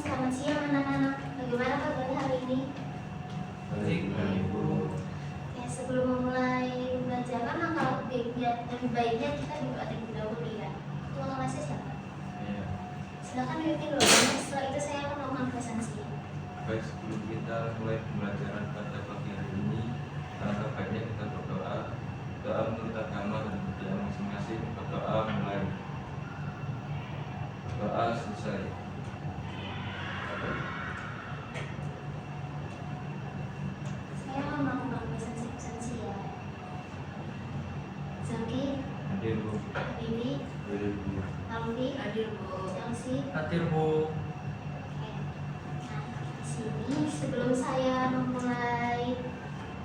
selamat siang anak-anak. Bagaimana kabarnya hari ini? Baik, Ibu. Ya, sebelum memulai pembelajaran, maka lebih baiknya kita berdoa terlebih dahulu ya. Ketua kelasnya siapa? Ya. Silakan dipimpin doanya. Setelah itu saya akan melakukan presensi. Baik, sebelum kita mulai pembelajaran pada pagi hari ini, alangkah baiknya kita berdoa. Doa menurut agama dan budaya masing-masing. Berdoa mulai. Doa selesai. Saya akan melakukan presensi ya. Zaki, Hadir, Bu. Bibi, Hadir, Bu. Alfi, Hadir, Bu. Chelsea. Hadir, Bu. Oke. Nah, di sini sebelum saya memulai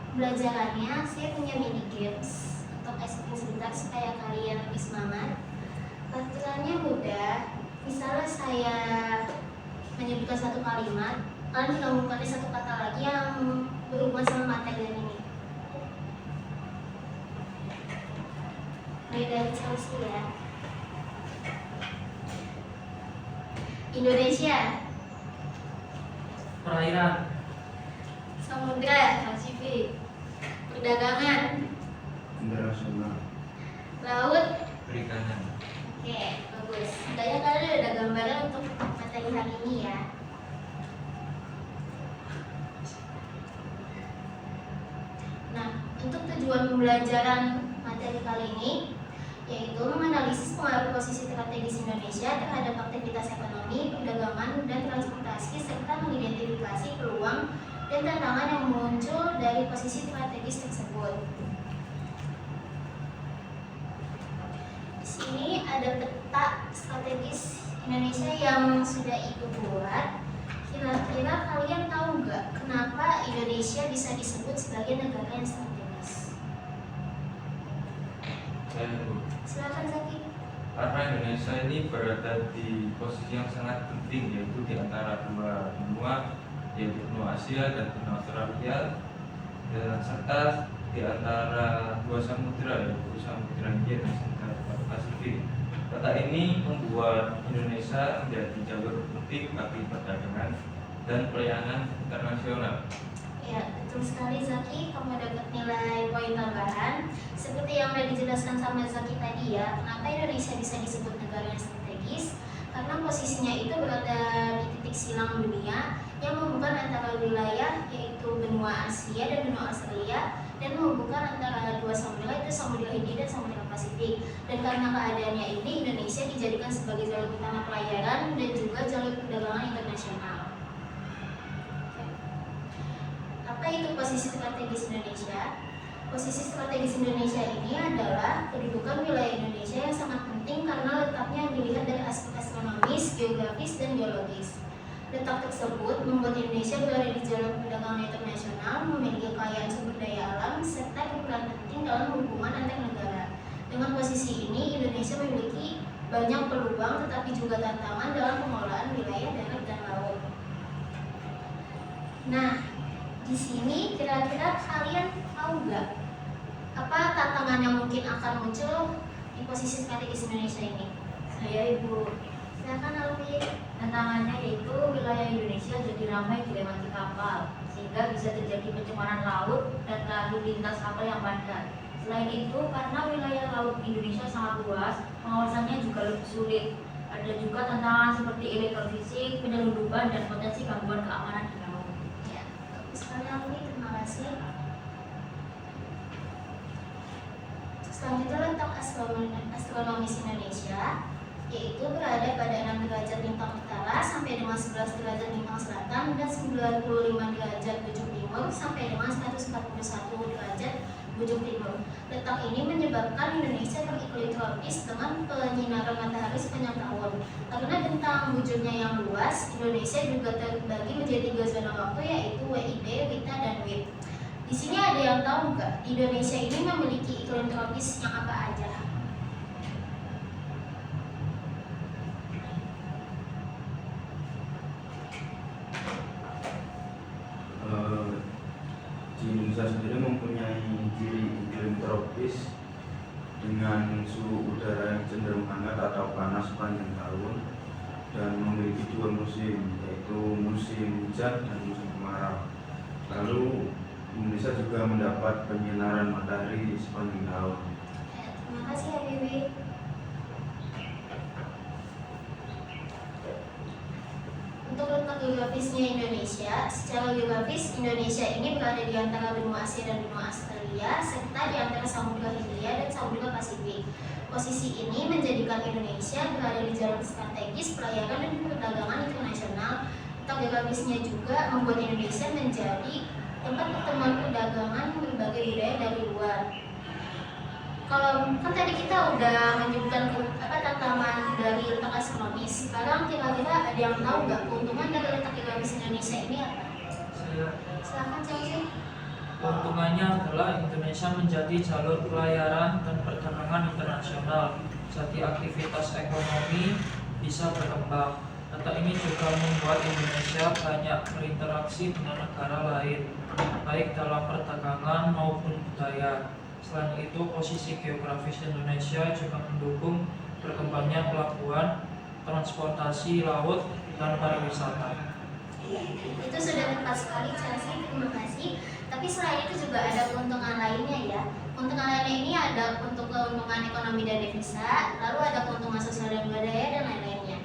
pembelajarannya, saya punya mini games untuk explain sebentar supaya kalian lebih semangat. Aturannya mudah. Misalnya saya menyebutkan satu kalimat, kalian tinggal mengucapkan satu kata lagi yang berhubungan sama materi ini. Mulai dari Chelsea ya. Indonesia, Perairan, samudra, Pasifik, perdagangan, Internasional. laut. Perikanan. Oke, bagus. Setidaknya kalian udah ada gambaran untuk materi hari ini ya. Nah, untuk tujuan pembelajaran materi kali ini yaitu menganalisis pengaruh posisi strategis Indonesia terhadap aktivitas ekonomi, perdagangan, dan transportasi serta mengidentifikasi peluang dan tantangan yang muncul dari posisi strategis tersebut. Di sini ada peta strategis Indonesia yang sudah Ibu buat. Kira-kira kalian tahu nggak kenapa Indonesia bisa disebut sebagai negara yang strategis? Saya, Bu. Silakan Zaki. Karena Indonesia ini berada di posisi yang sangat penting, yaitu di antara dua benua, yaitu benua Asia dan benua Australia, dan serta di antara dua samudera, yaitu Samudra Hindia dan Samudra Pasifik. Peta ini membuat Indonesia menjadi jalur penting bagi perdagangan dan pelayanan internasional. Ya, betul sekali Zaki, kamu dapat nilai poin tambahan. Seperti yang sudah dijelaskan sama Zaki tadi ya, kenapa Indonesia bisa disebut negara yang strategis? Karena posisinya itu berada di titik silang dunia yang menghubungkan antara wilayah yaitu benua Asia dan benua Australia, dan menghubungkan antara dua samudera itu Samudra Hindia dan Samudra Pasifik. Dan karena keadaannya ini, Indonesia dijadikan sebagai jalur utama pelayaran dan juga jalur perdagangan internasional. Apa itu posisi strategis Indonesia? Posisi strategis Indonesia ini adalah kedudukan wilayah Indonesia yang sangat penting karena letaknya dilihat dari aspek astronomis, geografis, dan geologis. Letak tersebut membuat Indonesia berada di jalur perdagangan internasional, memiliki kekayaan sumber daya alam, serta berperan penting dalam hubungan antar negara. Dengan posisi ini, Indonesia memiliki banyak peluang tetapi juga tantangan dalam pengelolaan wilayah darat dan laut. Nah, di sini kira-kira kalian tahu nggak apa tantangan yang mungkin akan muncul di posisi strategis Indonesia ini? Saya Ibu. Silakan Alfi. Tantangannya yaitu wilayah Indonesia jadi ramai dilewati kapal, sehingga bisa terjadi pencemaran laut dan lalu lintas kapal yang padat. Selain itu, karena wilayah laut Indonesia sangat luas, pengawasannya juga lebih sulit. Ada juga tantangan seperti illegal fishing, penyelundupan, dan potensi gangguan keamanan di laut. Ya, bagus sekali Alfi, terima kasih. Selanjutnya letak astronomis Indonesia yaitu berada pada 6 derajat lintang utara sampai dengan 11 derajat lintang selatan dan 95 derajat bujung timur sampai dengan 141 derajat bujung timur. Letak ini menyebabkan Indonesia beriklim tropis dengan penyinaran matahari sepanjang tahun. Karena bentang wujudnya yang luas, Indonesia juga terbagi menjadi 3 zona waktu yaitu WIB, WITA, dan WIB. Di sini ada yang tahu nggak Indonesia ini memiliki iklim tropis yang apa aja? Di Indonesia sendiri mempunyai ciri iklim tropis dengan suhu udara yang cenderung hangat atau panas sepanjang tahun, dan memiliki dua musim, yaitu musim hujan dan musim kemarau. Lalu Indonesia juga mendapat penyinaran matahari di sepanjang tahun. Terima kasih Habibie. Untuk letak geografisnya Indonesia, secara geografis Indonesia ini berada di antara benua Asia dan benua Australia, serta di antara Samudra Hindia dan Samudra Pasifik. Posisi ini menjadikan Indonesia berada di jalur strategis pelayaran dan perdagangan internasional. Letak geografisnya juga membuat Indonesia menjadi tempat pertemuan perdagangan berbagai budaya dari luar. Kalau kan tadi kita udah menyebutkan tantangan dari letak astronomis, sekarang kira-kira ada yang tahu nggak keuntungan dari letak geografis Indonesia ini apa? Silakan Chelsea. Keuntungannya adalah Indonesia menjadi jalur pelayaran dan perdagangan internasional, jadi aktivitas ekonomi bisa berkembang. Letak ini juga membuat Indonesia banyak berinteraksi dengan negara lain, baik dalam perdagangan maupun budaya. Selain itu, posisi geografis Indonesia juga mendukung berkembangnya pelabuhan, transportasi laut, dan pariwisata. Itu sudah tepat sekali Chelsea, terima kasih. Tapi selain itu juga ada keuntungan lainnya ya. Keuntungan lainnya ini ada untuk keuntungan ekonomi dan devisa, lalu ada keuntungan sosial dan budaya dan lain-lainnya.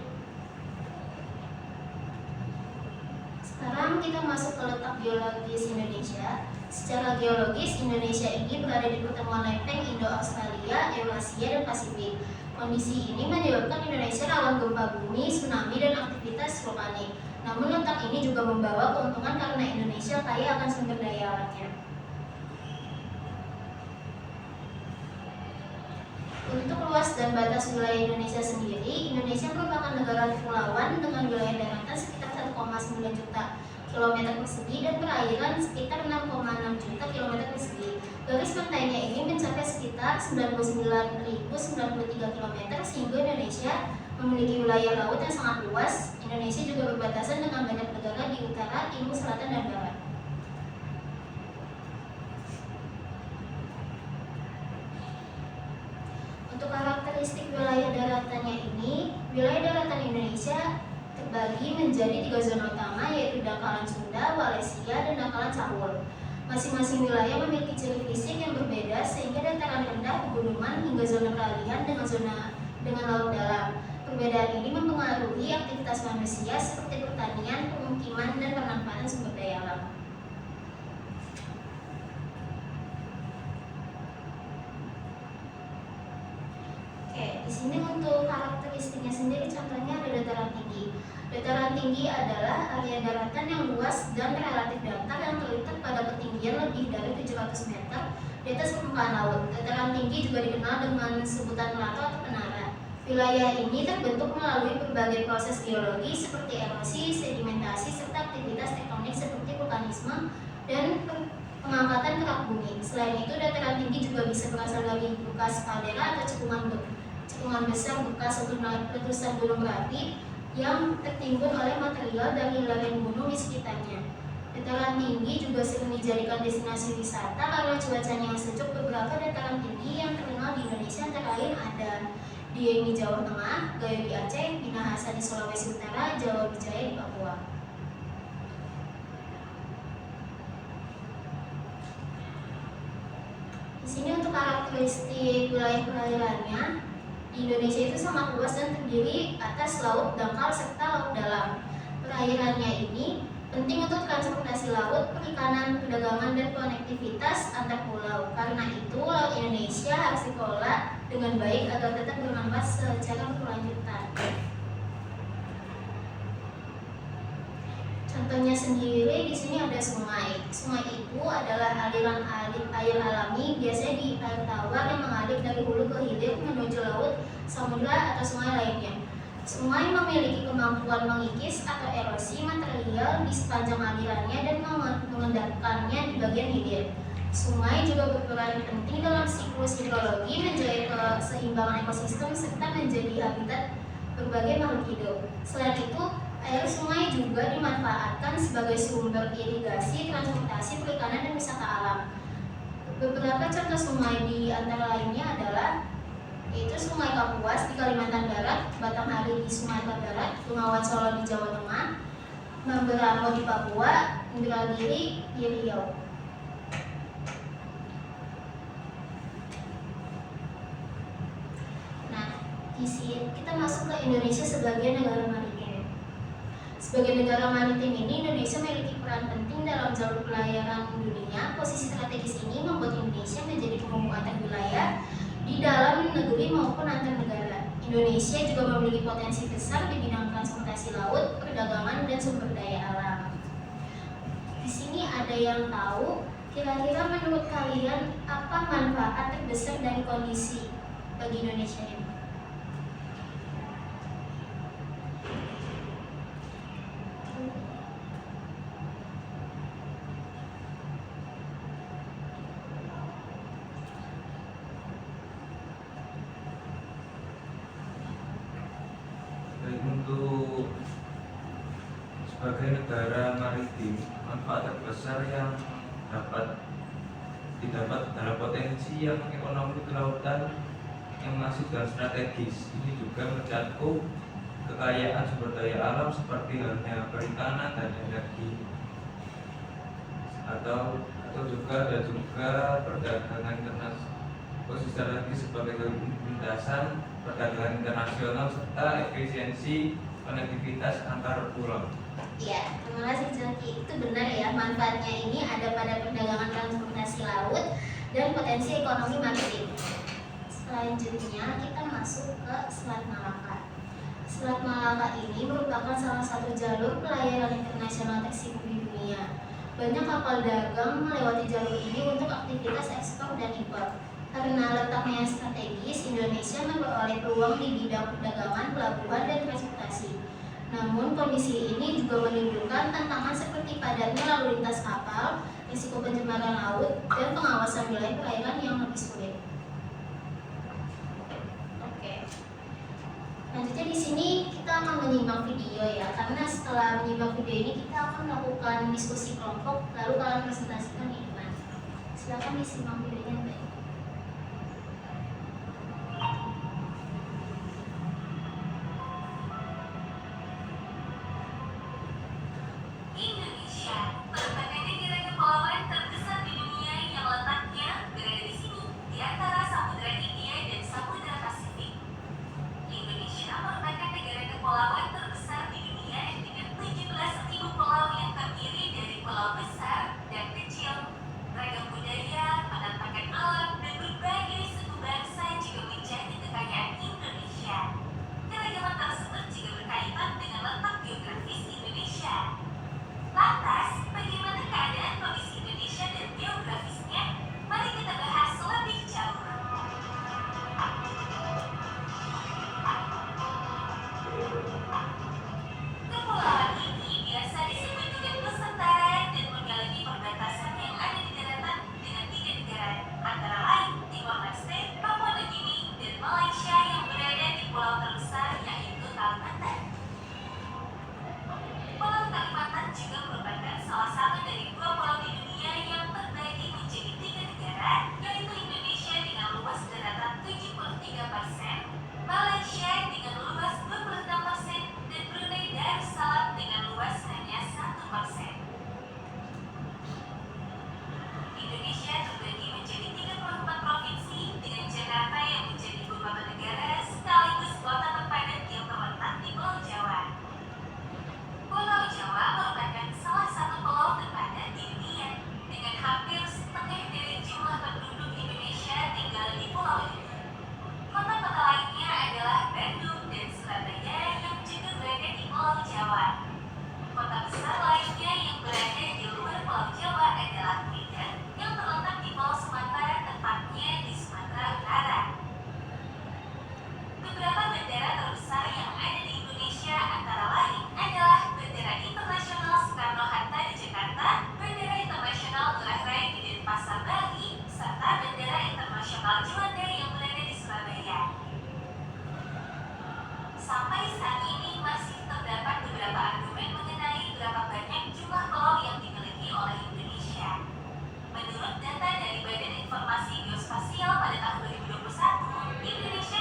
Sekarang kita masuk ke letak geologis Indonesia. Secara geologis, Indonesia ini berada di pertemuan lempeng Indo-Australia, Eurasia, dan Pasifik. Kondisi ini menyebabkan Indonesia rawan gempa bumi, tsunami, dan aktivitas vulkanik. Namun letak ini juga membawa keuntungan karena Indonesia kaya akan sumber daya alamnya. Untuk luas dan batas wilayah Indonesia sendiri, Indonesia merupakan negara kepulauan dengan wilayah daratan sekitar 1,9 juta kilometer persegi dan perairan sekitar 6,6 juta kilometer persegi. Garis pantainya ini mencapai sekitar 99.093 kilometer, sehingga Indonesia memiliki wilayah laut yang sangat luas. Indonesia juga berbatasan dengan banyak negara di utara, timur, selatan, dan barat. Untuk karakteristik wilayah daratannya ini, wilayah daratan Indonesia terbagi menjadi 3 zona utama, yaitu dangkalan Sunda, Walesia, dan dangkalan Cawul. Masing-masing wilayah memiliki ciri fisik yang berbeda, sehingga dataran rendah, pegunungan, hingga zona peralihan dengan laut dalam. Perbedaan ini mempengaruhi aktivitas manusia seperti pertanian, pemukiman, dan pemanfaatan sumber daya alam. Oke, di sini untuk karakteristiknya sendiri, contohnya ada dataran tinggi. Dataran tinggi adalah area daratan yang luas dan relatif dangkal yang terletak pada ketinggian lebih dari 700 meter di atas permukaan laut. Dataran tinggi juga dikenal dengan sebutan plato atau penara. Wilayah ini terbentuk melalui berbagai proses geologi seperti erosi, sedimentasi, serta aktivitas tektonik seperti vulkanisme dan pengangkatan kerak bumi. Selain itu, dataran tinggi juga bisa berasal dari bekas kaldera atau cekungan besar bekas letusan gunung berapi yang tertimbun oleh material dari lereng gunung di sekitarnya. Dataran tinggi juga sering dijadikan destinasi wisata karena cuacanya yang sejuk. Beberapa dataran tinggi yang terkenal di Indonesia antara lain ada Dieng di Jawa Tengah, Gayo di Aceh, Minahasa di Sulawesi Utara, Jawa Wijaya di Papua. Di sini untuk karakteristik wilayah perairannya, di Indonesia itu sangat luas dan terdiri atas laut dangkal serta laut dalam. Perairannya ini penting untuk transportasi laut, perikanan, perdagangan, dan konektivitas antar pulau. Karena itu, laut Indonesia harus dikelola dengan baik agar tetap bermanfaat secara berkelanjutan. Contohnya sendiri di sini ada sungai. Sungai itu adalah aliran air alami, biasanya di air tawar yang mengalir dari hulu ke hilir menuju laut, samudra, atau sungai lainnya. Sungai memiliki kemampuan mengikis atau erosi material di sepanjang alirannya dan mengendapkannya di bagian hilir. Sungai juga berperan penting dalam siklus hidrologi, menjaga keseimbangan ekosistem serta menjadi habitat berbagai makhluk hidup. Selain itu, air sungai juga dimanfaatkan sebagai sumber irigasi, transportasi, perikanan, dan wisata alam. Beberapa contoh sungai di antara lainnya adalah yaitu Sungai Kapuas di Kalimantan Barat, Batanghari di Sumatera Barat, Bengawan Solo di Jawa Tengah, Mamberamo di Papua, Indragiri di Riau. Nah, di sini kita masuk ke Indonesia sebagai negara maritim. Sebagai negara maritim ini, Indonesia memiliki peran penting dalam jalur pelayaran dunia. Posisi strategis ini membuat Indonesia menjadi pemangku antar wilayah di dalam negeri maupun antar negara. Indonesia juga memiliki potensi besar di bidang transportasi laut, perdagangan, dan sumber daya alam. Di sini ada yang tahu, kira-kira menurut kalian apa manfaat terbesar dari kondisi bagi Indonesia ini? Untuk sebagai negara maritim, manfaat terbesar yang dapat didapat adalah potensi yang ekonomi kelautan yang masif dan strategis. Ini juga mencakup kekayaan sumber daya alam seperti halnya perikanan dan energi, atau juga ada juga perdagangan internasional. Posisi strategis sebagai lintasan perdagangan internasional serta efisiensi konektivitas antar pulau. Ya, terima kasih Zaki. Itu benar ya, manfaatnya ini ada pada perdagangan transportasi laut dan potensi ekonomi maritim. Selanjutnya kita masuk ke Selat Malaka. Selat Malaka ini merupakan salah satu jalur pelayaran internasional tersibuk di dunia. Banyak kapal dagang melewati jalur ini untuk aktivitas ekspor dan impor. Karena letaknya yang strategis, Indonesia memperoleh peluang di bidang perdagangan, pelabuhan, dan transportasi. Namun kondisi ini juga menimbulkan tantangan seperti padatnya lalu lintas kapal, risiko pencemaran laut, dan pengawasan wilayah perairan yang lebih sulit. Oke. Selanjutnya di sini kita akan menyimak video ya, karena setelah menyimak video ini kita akan melakukan diskusi kelompok, lalu kalian presentasikan di depan. Silakan disimak videonya baik. Menurut data dari Badan Informasi Geospasial pada tahun 2021, Indonesia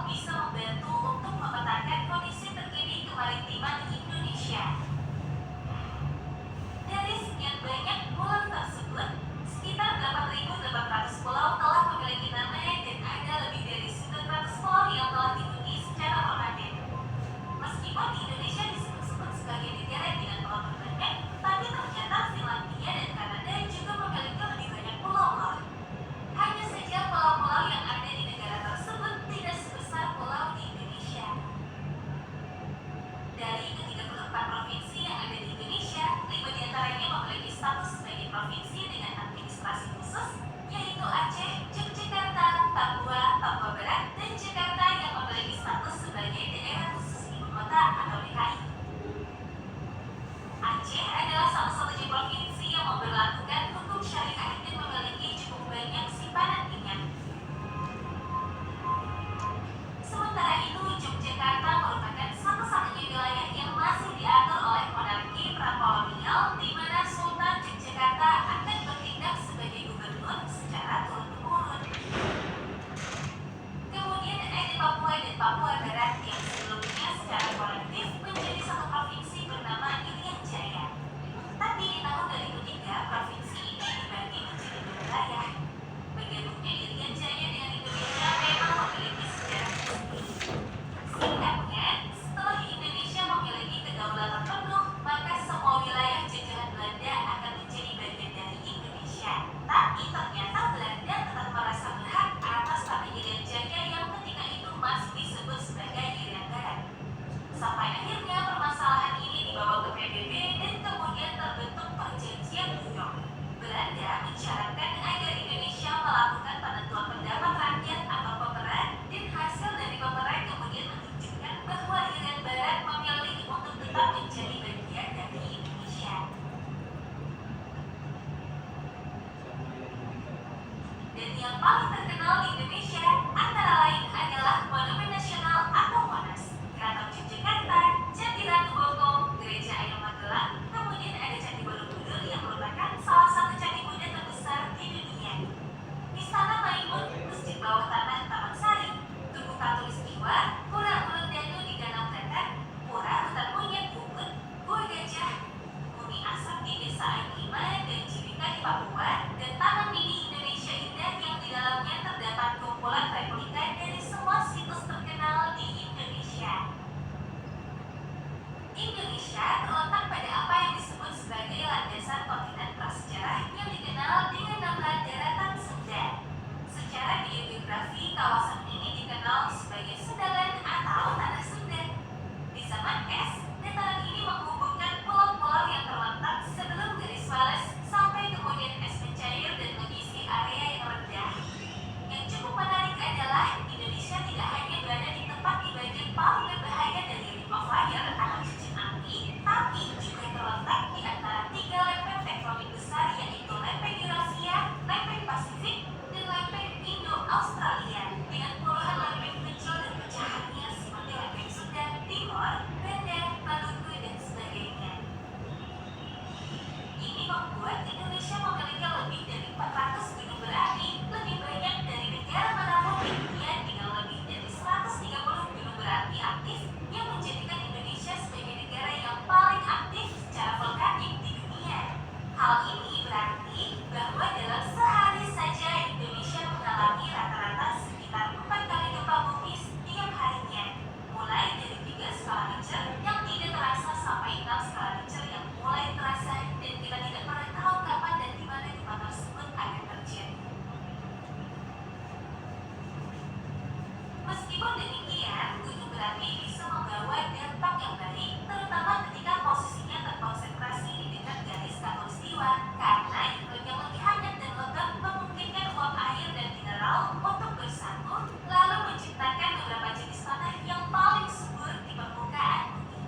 bisa membantu untuk memetakan kondisi terkini kemaritiman Indonesia. Dari sekian banyak pulau tersebut, sekitar 8.800 pulau telah memiliki nama dan ada lebih dari 900 pulau yang telah dihuni secara permanen. Meskipun Indonesia disebut-sebut sebagai negara dengan pulau terbanyak, tapi ternyata Finlandia dan Kanada juga memiliki lebih banyak pulau loh. Hanya saja pulau-pulau yang ada di negara tersebut tidak sebesar pulau di Indonesia. Dari ke-34 provinsi yang ada di Indonesia, 5 diantaranya memiliki status sebagai provinsi dengan administrasi khusus, yaitu Aceh, Yogyakarta, Papua, Papua Barat, dan Jakarta yang memiliki status sebagai daerah khusus ibu kota atau DKI. Aceh adalah salah satunya provinsi yang memberlakukan hukum syariah dan memiliki cukup banyak simpanan minyak. Sementara itu, Yogyakarta merupakan satu-satunya wilayah yang masih diatur oleh monarki prakolonial di mana Sultan Yogyakarta akan bertindak sebagai gubernur secara turun-temurun. Kemudian ada Papua dan Papua Barat yang sebelumnya secara kolektif menjadi satu provinsi bernama Irian Jaya. Tapi di tahun 2003, provinsi ini dibagi menjadi 2 wilayah. Bergabungnya Irian Jaya dengan Indonesia memang memiliki sejarah tersendiri. Singkatnya, setelah Indonesia memiliki kedaulatan penuh, maka semua wilayah jajahan Belanda akan menjadi bagian dari Indonesia. Tapi ternyata Belanda tetap merasa berhak atas tanah Irian Jaya yang ketika itu masih disebut sebagai Irian Barat. Sampai akhirnya permasalahan ini dibawa ke PBB dan kemudian terbentuk Perjanjian New York. Belanda mensyaratkan agar Indonesia melakukan penentuan pendapat rakyat atau peperan, dan hasil dari peperan kemudian menunjukkan bahwa Irian Barat memilih untuk tetap menjadi bagian dari Indonesia. Dan yang paling terkenal di Indonesia antara lain adalah Monumen Nasional atau Monas, Keraton Yogyakarta, Candi Ratu Boko, Gereja Air Magelang, kemudian ada Candi Borobudur yang merupakan salah satu candi Buddha terbesar di dunia. Istana Maimun, Masjid Bawah Tanah Taman Sari, Tugu Katulistiwa, Pura Ulun Danu di Danau Tetet, Pura Hutan Monyet Ubud, Gua Gajah, Bumi Asap di Desa Ainima dan Cibika di Papua, dan Taman Mini Indonesia Indah yang di dalamnya terdapat kumpulan replika dari semua situs terkenal di Indonesia. Indonesia terletak pada apa yang disebut sebagai landasan kontinen prasejarah yang dikenal dengan nama daratan Sunda. Secara geografi, kawasan ini dikenal sebagai Sundaland atau Tanah Sunda. Di zaman es, dataran ini menghubungkan pulau-pulau yang terletak sebelum garis Wallace sampai kemudian es mencair dan mengisi area yang rendah. Yang cukup menarik adalah Indonesia tidak hanya berada di tempat di bagian paling berbahaya dari Ring of Fire atau cincin api, tapi juga terletak di antara 3 lempeng tektonik besar, yaitu lempeng Eurasia, lempeng Pasifik, dan lempeng Indo-Australia, dengan puluhan lempeng kecil dan pecahannya seperti lempeng Sunda, Timor, Banda, Maluku, dan sebagainya. Ini membuat Indonesia memiliki lebih dari 400 gunung berapi, lebih banyak dari negara manapun di dunia dengan lebih dari 130 gunung berapi aktif, yang menjadikan Indonesia sebagai negara yang paling aktif secara vulkanik di dunia. Hal ini berarti bahwa dalam sehari saja Indonesia mengalami rata-rata sekitar 4 kali gempa bumi setiap harinya, mulai dari 3 skala Richter yang tidak terasa sampai 6 skala Richter yang mulai terasa, dan kita tidak pernah tahu kapan dan di mana gempa tersebut akan terjadi. Meskipun demikian, gunung berapi bisa membawa dampak yang baik, terutama ketika posisinya terkonsentrasi di dekat garis khatulistiwa, karena iklimnya lebih hangat dan lembab memungkinkan uap air dan mineral untuk bersatu, lalu menciptakan beberapa jenis tanah yang paling subur di permukaan bumi.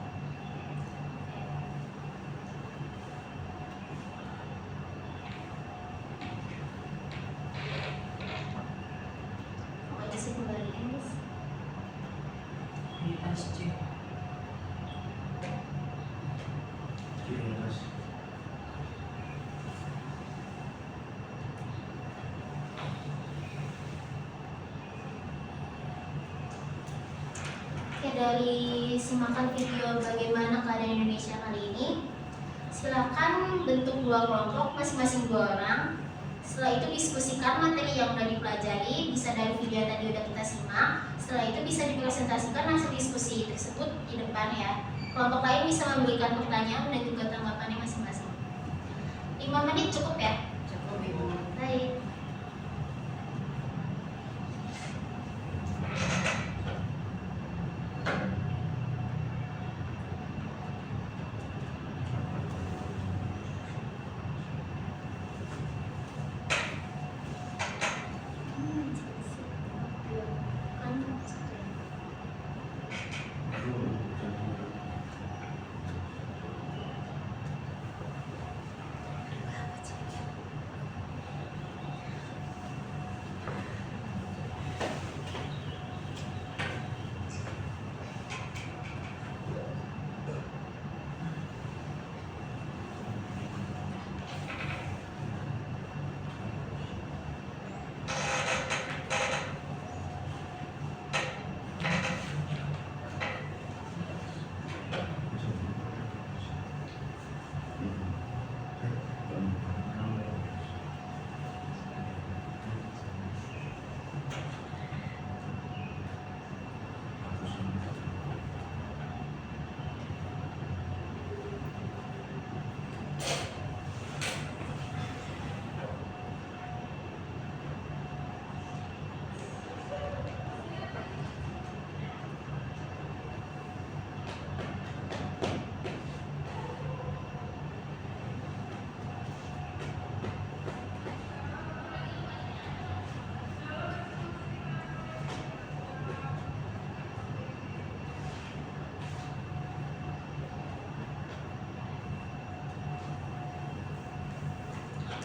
Pokoknya sih kembaliin, Miss. ISC. Jelas. dari simakan video bagaimana keadaan Indonesia kali ini, silakan bentuk 2 kelompok masing-masing 2 orang. Setelah itu diskusikan materi yang sudah dipelajari, bisa dari video yang tadi sudah kita simak. Setelah itu bisa dipresentasikan hasil diskusi tersebut di depan ya. Kelompok lain bisa memberikan pertanyaan dan juga tanggapannya masing-masing. 5 menit cukup ya? Cukup Ibu. Baik.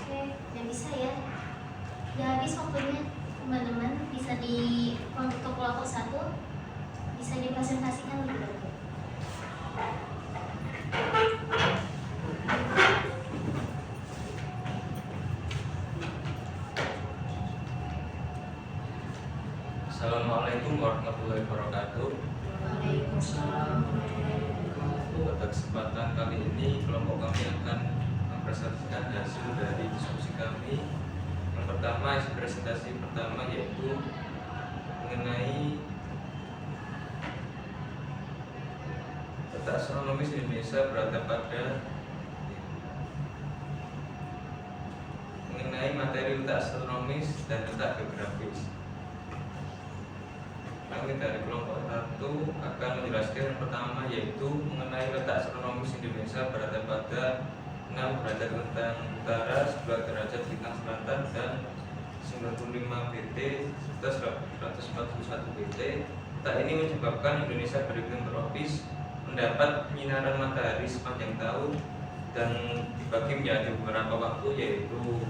Oke, udah bisa ya. Udah habis waktunya, teman-teman. Bisa di untuk kelompok 1 bisa dipresentasikan lebih dahulu. Assalamualaikum warahmatullahi wabarakatuh. Waalaikumsalam. Pada kesempatan kali ini kelompok kami akan mempresentasikan hasil dari diskusi kami. Yang pertama, presentasi pertama yaitu mengenai peta astronomis Indonesia berada pada mengenai materi letak astronomis dan letak geografis. Kami dari kelompok 1 akan menjelaskan yang pertama yaitu mengenai letak astronomis Indonesia berada pada 6 derajat lintang utara, 11 derajat lintang selatan, dan 95 BT serta 141 BT. Letak ini menyebabkan Indonesia beriklim tropis, mendapat penyinaran matahari sepanjang tahun dan dibagi menjadi beberapa waktu yaitu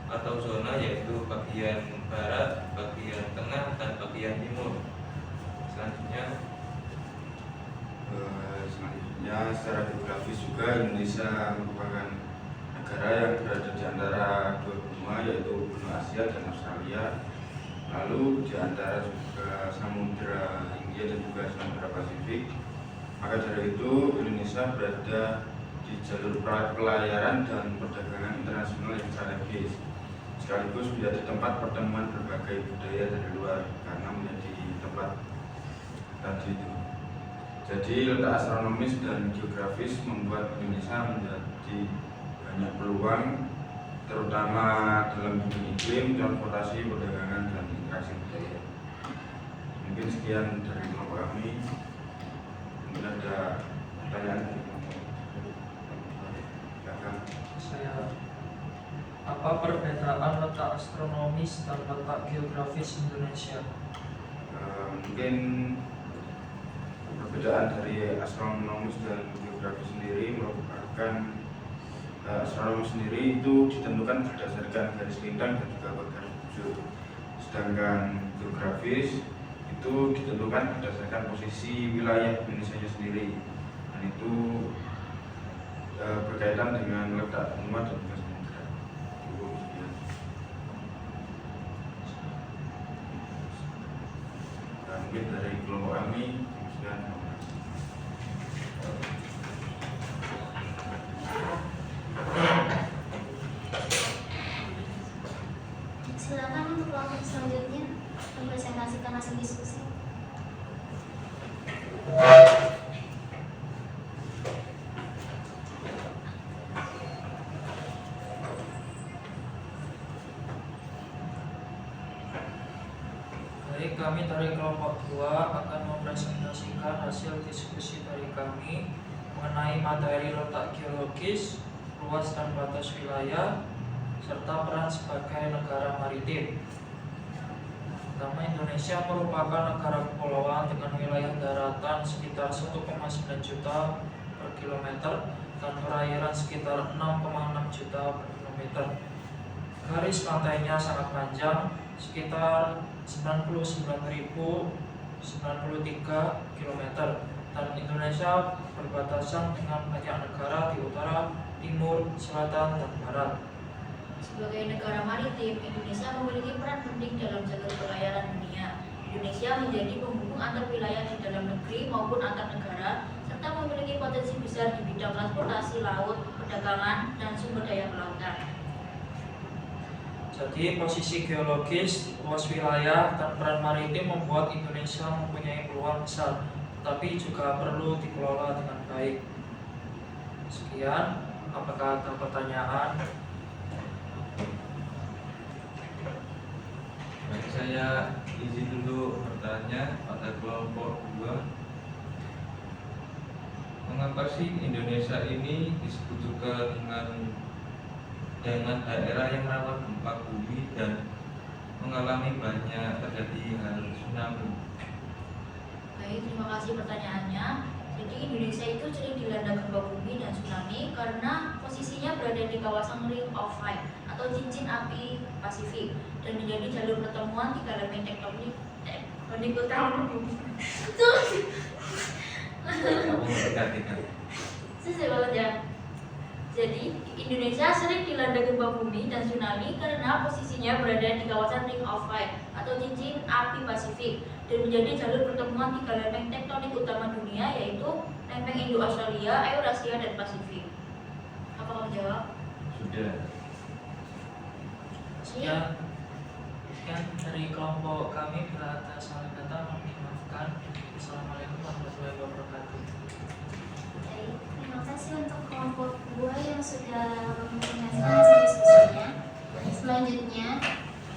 atau zona, yaitu bagian barat, bagian tengah, dan bagian timur. Selanjutnya secara geografis juga Indonesia merupakan negara yang berada di antara 2 benua, yaitu benua Asia dan Australia. Lalu di antara juga Samudra Hindia dan juga Samudra Pasifik. Maka dari itu Indonesia berada di jalur pelayaran dan perdagangan internasional yang strategis, sekaligus menjadi tempat pertemuan berbagai budaya dari luar karena menjadi tempat tadi itu. Jadi letak astronomis dan geografis membuat Indonesia menjadi banyak peluang, terutama dalam bidang iklim, transportasi, perdagangan, dan interaksi budaya. Mungkin sekian dari kelompok kami. Mungkin ada pertanyaan dari kelompok. Silakan. Apa perbedaan letak astronomis dan letak geografis Indonesia? Mungkin perbedaan dari astronomis dan geografis sendiri merupakan astronomis sendiri itu ditentukan berdasarkan garis lintang dan juga garis bujur, sedangkan geografis itu ditentukan berdasarkan posisi wilayah Indonesia sendiri, dan itu berkaitan dengan letak benua dan juga samudra. Dan mungkin dari kelompok kami Sekian, terima kasih. Silakan untuk kelompok selanjutnya mempresentasikan hasil diskusi. Baik, kami dari kelompok 2 akan mempresentasikan hasil diskusi dari kami mengenai materi letak geologis, luas dan batas wilayah, serta peran sebagai negara maritim. Pertama, Indonesia merupakan negara kepulauan dengan wilayah daratan sekitar 1,9 juta per kilometer dan perairan sekitar 6,6 juta per kilometer. Garis pantainya sangat panjang, sekitar 99.093 km, dan Indonesia berbatasan dengan banyak negara di utara, timur, selatan, dan barat. Sebagai negara maritim, Indonesia memiliki peran penting dalam jalur pelayaran dunia. Indonesia menjadi penghubung antar wilayah di dalam negeri maupun antar negara, serta memiliki potensi besar di bidang transportasi laut, perdagangan, dan sumber daya kelautan. Jadi posisi geologis, luas wilayah, dan peran maritim membuat Indonesia mempunyai peluang besar, tapi juga perlu dikelola dengan baik. Sekian, apakah ada pertanyaan? Baik, saya izin dulu bertanya pada kelompok 2. Mengapa sih Indonesia ini disebut juga dengan daerah yang rawan gempa bumi dan mengalami banyak terjadi hal tsunami? Baik, terima kasih pertanyaannya. Jadi Indonesia itu sering dilanda gempa bumi dan tsunami karena posisinya berada di kawasan Ring of Fire atau cincin api Pasifik dan menjadi jalur pertemuan tiga lempeng tektonik utama bumi. Kamu memperhatikan. Susah banget ya. Jadi, Indonesia sering dilanda gempa bumi dan tsunami karena posisinya berada di kawasan Ring of Fire atau cincin api Pasifik dan menjadi jalur pertemuan tiga lempeng tektonik utama dunia, yaitu lempeng Indo-Australia, Eurasia, dan Pasifik. Apa kamu jawab? Sudah. Sekian dari kelompok kami. Bila ada salah kata, mohon dimaafkan. Assalamualaikum warahmatullahi wabarakatuh. Baik, terima kasih untuk kelompok 2 yang sudah mempresentasikan hasil diskusinya. Selanjutnya,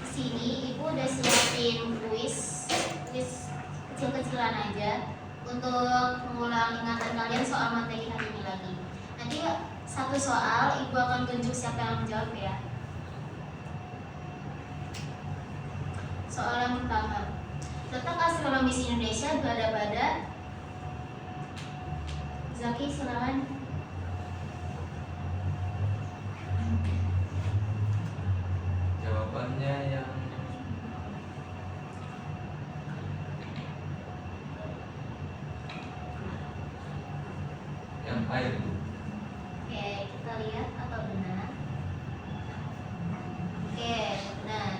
di sini Ibu udah siapin kuis kecil-kecilan aja untuk mengulang ingatan kalian soal materi hari ini lagi. Nanti satu soal Ibu akan tunjuk siapa yang menjawab ya. Soal yang pertama, letak astronomis Indonesia berada pada. Zaki, silakan. Jawabannya yang air, Bu. Oke, kita lihat atau benar. Oke, benar.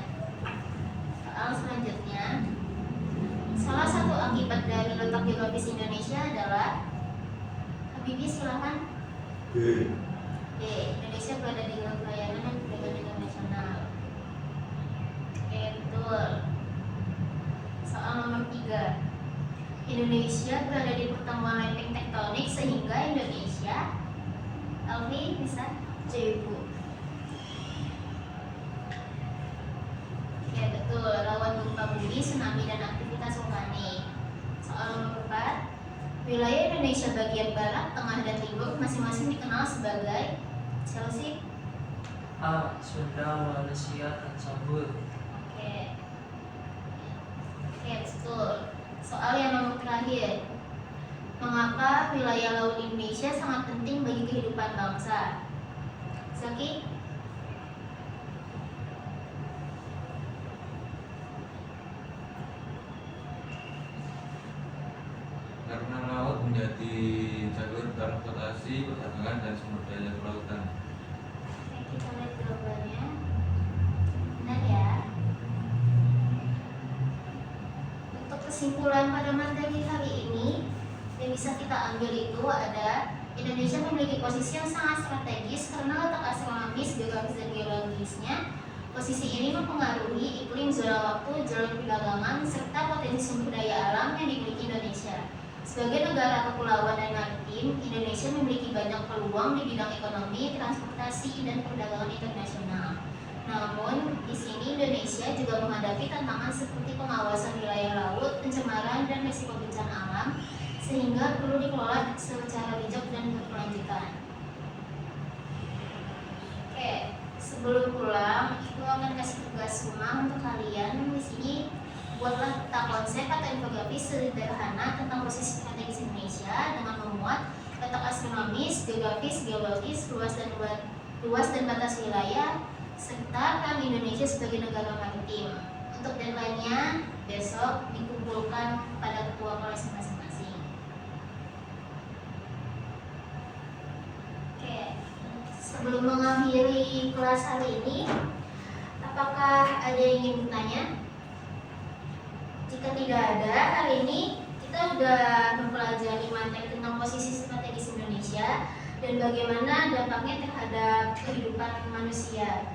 Soal selanjutnya, salah satu akibat dari letak geografis Indonesia adalah. Habibie, silakan. B. Indonesia berada di luar pelayanan dan perdagangan internasional. Oke, betul. Soal nomor 3, Indonesia berada di pertemuan lempeng tektonik sehingga Indonesia. Alfi, bisa? C, Bu. Oke, betul. Rawan gempa bumi, tsunami, dan aktivitas vulkanik. Soal nomor 4, wilayah Indonesia bagian barat, tengah, dan timur masing-masing dikenal sebagai Chelsea. A. Sunda, Malaysia, dan Sabur. Oke. Oke, betul. Soal yang nomor terakhir, mengapa wilayah laut Indonesia sangat penting bagi kehidupan bangsa? Zaki? Karena laut menjadi jalur transportasi, perdagangan, dan sumber daya kelautan. Oke, kita lihat jawabannya. Benar ya. Untuk kesimpulan pada materi hari ini, yang bisa kita ambil itu ada Indonesia memiliki posisi yang sangat strategis karena letak astronomis, geografis, dan geologisnya. Posisi ini mempengaruhi iklim, zona waktu, jalur perdagangan, serta potensi sumber daya alam yang dimiliki Indonesia. Sebagai negara kepulauan dan maritim, Indonesia memiliki banyak peluang di bidang ekonomi, transportasi, dan perdagangan internasional. Namun, di sini Indonesia juga menghadapi tantangan seperti pengawasan wilayah laut, pencemaran, dan risiko bencana alam, sehingga perlu dikelola secara bijak dan berkelanjutan. Oke, sebelum pulang, aku akan kasih tugas rumah untuk kalian di sini. Buatlah peta konsep atau infografis sederhana tentang posisi strategis Indonesia dengan memuat letak astronomis, geografis, geologis, luas dan batas wilayah, serta peran Indonesia sebagai negara maritim. Untuk deadline-nya besok dikumpulkan pada ketua kelas masing-masing. Oke, sebelum mengakhiri kelas hari ini, apakah ada yang ingin bertanya? Jika tidak ada, hari ini kita sudah mempelajari materi tentang posisi strategis Indonesia dan bagaimana dampaknya terhadap kehidupan manusia.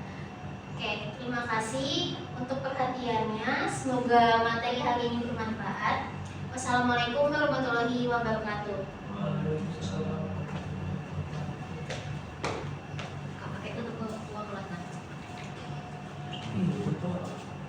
Oke, terima kasih untuk perhatiannya. Semoga materi hari ini bermanfaat. Wassalamualaikum warahmatullahi wabarakatuh. Waalaikumsalam.